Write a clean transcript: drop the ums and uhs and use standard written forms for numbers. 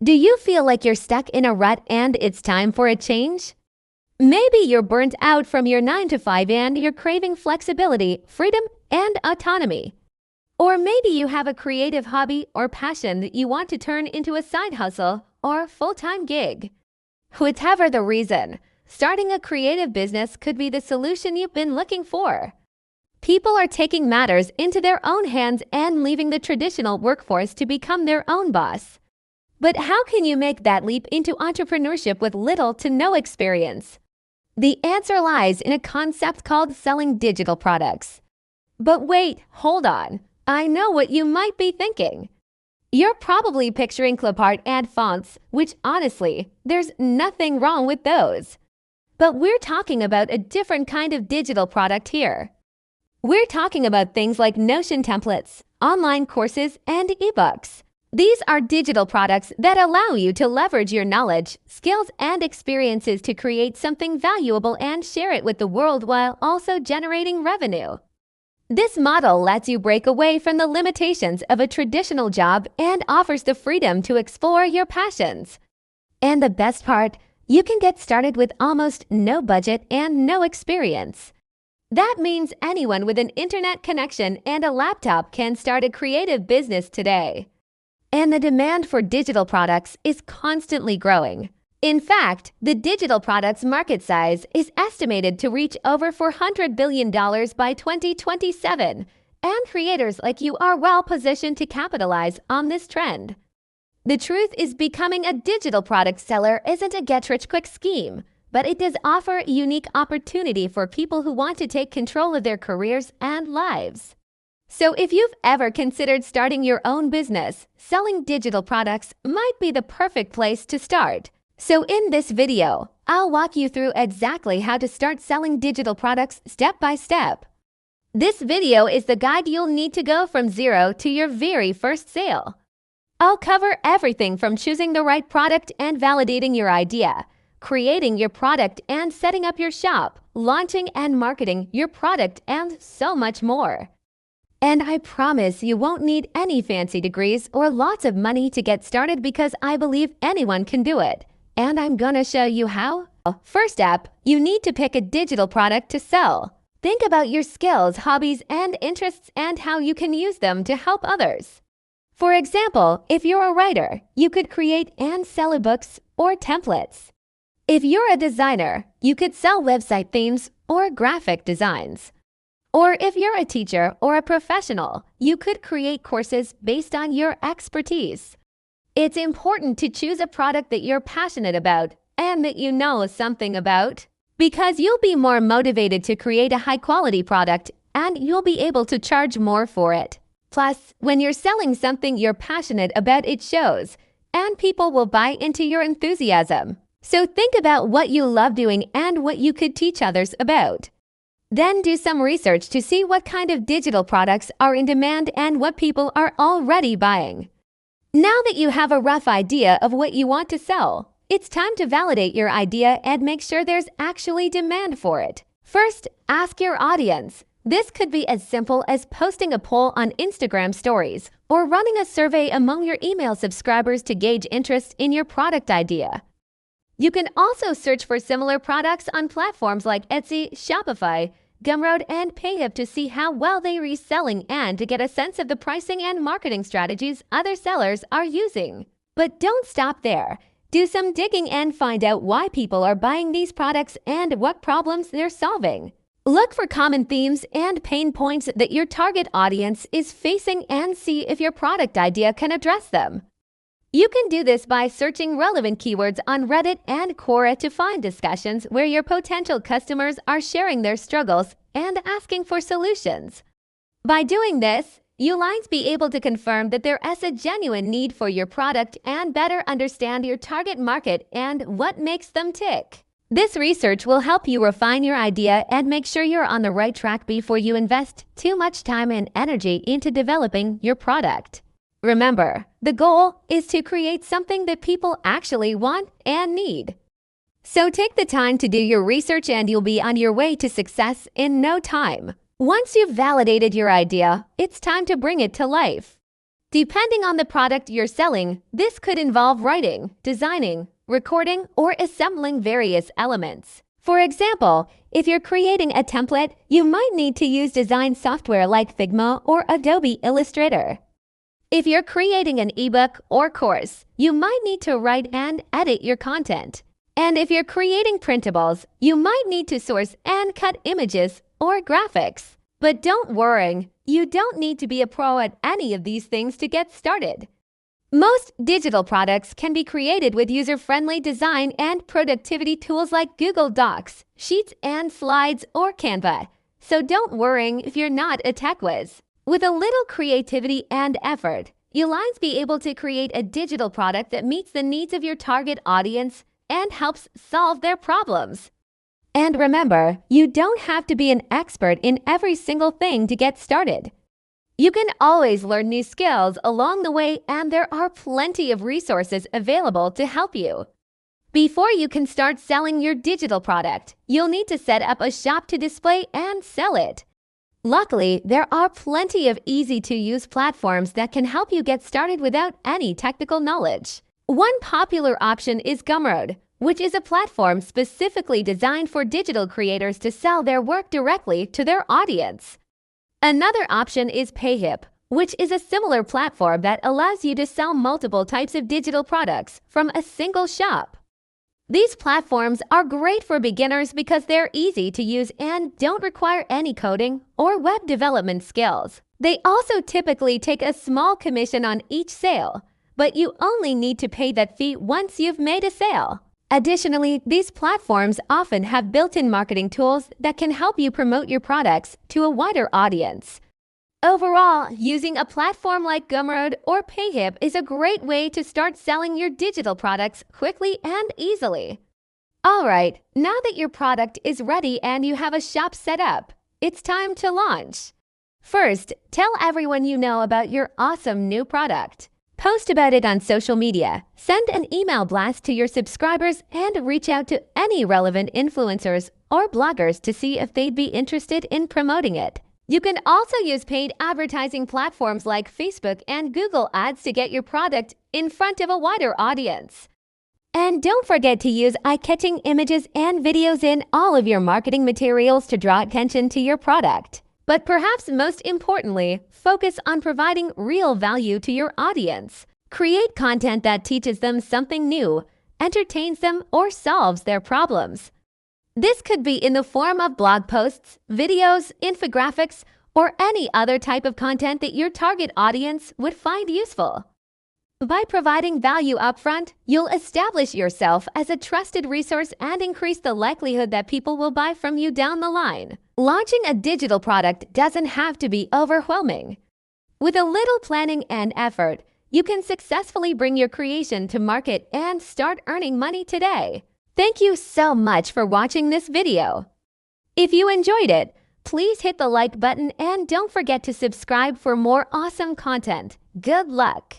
Do you feel like you're stuck in a rut and it's time for a change? Maybe you're burnt out from your 9 to 5 and you're craving flexibility, freedom, and autonomy. Or maybe you have a creative hobby or passion that you want to turn into a side hustle or full-time gig. Whatever the reason, starting a creative business could be the solution you've been looking for. People are taking matters into their own hands and leaving the traditional workforce to become their own boss. But how can you make that leap into entrepreneurship with little to no experience? The answer lies in a concept called selling digital products. But wait, hold on. I know what you might be thinking. You're probably picturing clipart and fonts, which honestly, there's nothing wrong with those. But we're talking about a different kind of digital product here. We're talking about things like Notion templates, online courses, and ebooks. These are digital products that allow you to leverage your knowledge, skills, and experiences to create something valuable and share it with the world while also generating revenue. This model lets you break away from the limitations of a traditional job and offers the freedom to explore your passions. And the best part, you can get started with almost no budget and no experience. That means anyone with an internet connection and a laptop can start a creative business today. And the demand for digital products is constantly growing. In fact, the digital products market size is estimated to reach over $400 billion by 2027, and creators like you are well positioned to capitalize on this trend. The truth is, becoming a digital product seller isn't a get-rich-quick scheme, but it does offer a unique opportunity for people who want to take control of their careers and lives. So if you've ever considered starting your own business, selling digital products might be the perfect place to start. So in this video, I'll walk you through exactly how to start selling digital products step by step. This video is the guide you'll need to go from zero to your very first sale. I'll cover everything from choosing the right product and validating your idea, creating your product and setting up your shop, launching and marketing your product, and so much more. And I promise you won't need any fancy degrees or lots of money to get started because I believe anyone can do it. And I'm gonna show you how. First up, you need to pick a digital product to sell. Think about your skills, hobbies, and interests and how you can use them to help others. For example, if you're a writer, you could create and sell ebooks or templates. If you're a designer, you could sell website themes or graphic designs. Or if you're a teacher or a professional, you could create courses based on your expertise. It's important to choose a product that you're passionate about and that you know something about, because you'll be more motivated to create a high-quality product and you'll be able to charge more for it. Plus, when you're selling something you're passionate about, it shows, and people will buy into your enthusiasm. So think about what you love doing and what you could teach others about. Then do some research to see what kind of digital products are in demand and what people are already buying. Now that you have a rough idea of what you want to sell, it's time to validate your idea and make sure there's actually demand for it. First, ask your audience. This could be as simple as posting a poll on Instagram stories or running a survey among your email subscribers to gauge interest in your product idea. You can also search for similar products on platforms like Etsy, Shopify, Gumroad, and Payhip to see how well they're reselling and to get a sense of the pricing and marketing strategies other sellers are using. But don't stop there. Do some digging and find out why people are buying these products and what problems they're solving. Look for common themes and pain points that your target audience is facing and see if your product idea can address them. You can do this by searching relevant keywords on Reddit and Quora to find discussions where your potential customers are sharing their struggles and asking for solutions. By doing this, you'll be able to confirm that there is a genuine need for your product and better understand your target market and what makes them tick. This research will help you refine your idea and make sure you're on the right track before you invest too much time and energy into developing your product. Remember, the goal is to create something that people actually want and need. So take the time to do your research and you'll be on your way to success in no time. Once you've validated your idea, it's time to bring it to life. Depending on the product you're selling, this could involve writing, designing, recording, or assembling various elements. For example, if you're creating a template, you might need to use design software like Figma or Adobe Illustrator. If you're creating an ebook or course, you might need to write and edit your content. And if you're creating printables, you might need to source and cut images or graphics. But don't worry, you don't need to be a pro at any of these things to get started. Most digital products can be created with user-friendly design and productivity tools like Google Docs, Sheets and Slides, or Canva. So don't worry if you're not a tech whiz. With a little creativity and effort, you'll be able to create a digital product that meets the needs of your target audience and helps solve their problems. And remember, you don't have to be an expert in every single thing to get started. You can always learn new skills along the way, and there are plenty of resources available to help you. Before you can start selling your digital product, you'll need to set up a shop to display and sell it. Luckily, there are plenty of easy-to-use platforms that can help you get started without any technical knowledge. One popular option is Gumroad, which is a platform specifically designed for digital creators to sell their work directly to their audience. Another option is Payhip, which is a similar platform that allows you to sell multiple types of digital products from a single shop. These platforms are great for beginners because they're easy to use and don't require any coding or web development skills. They also typically take a small commission on each sale, but you only need to pay that fee once you've made a sale. Additionally, these platforms often have built-in marketing tools that can help you promote your products to a wider audience. Overall, using a platform like Gumroad or Payhip is a great way to start selling your digital products quickly and easily. Alright, now that your product is ready and you have a shop set up, it's time to launch. First, tell everyone you know about your awesome new product. Post about it on social media, send an email blast to your subscribers, and reach out to any relevant influencers or bloggers to see if they'd be interested in promoting it. You can also use paid advertising platforms like Facebook and Google Ads to get your product in front of a wider audience. And don't forget to use eye-catching images and videos in all of your marketing materials to draw attention to your product. But perhaps most importantly, focus on providing real value to your audience. Create content that teaches them something new, entertains them, or solves their problems. This could be in the form of blog posts, videos, infographics, or any other type of content that your target audience would find useful. By providing value upfront, you'll establish yourself as a trusted resource and increase the likelihood that people will buy from you down the line. Launching a digital product doesn't have to be overwhelming. With a little planning and effort, you can successfully bring your creation to market and start earning money today. Thank you so much for watching this video. If you enjoyed it, please hit the like button and don't forget to subscribe for more awesome content. Good luck!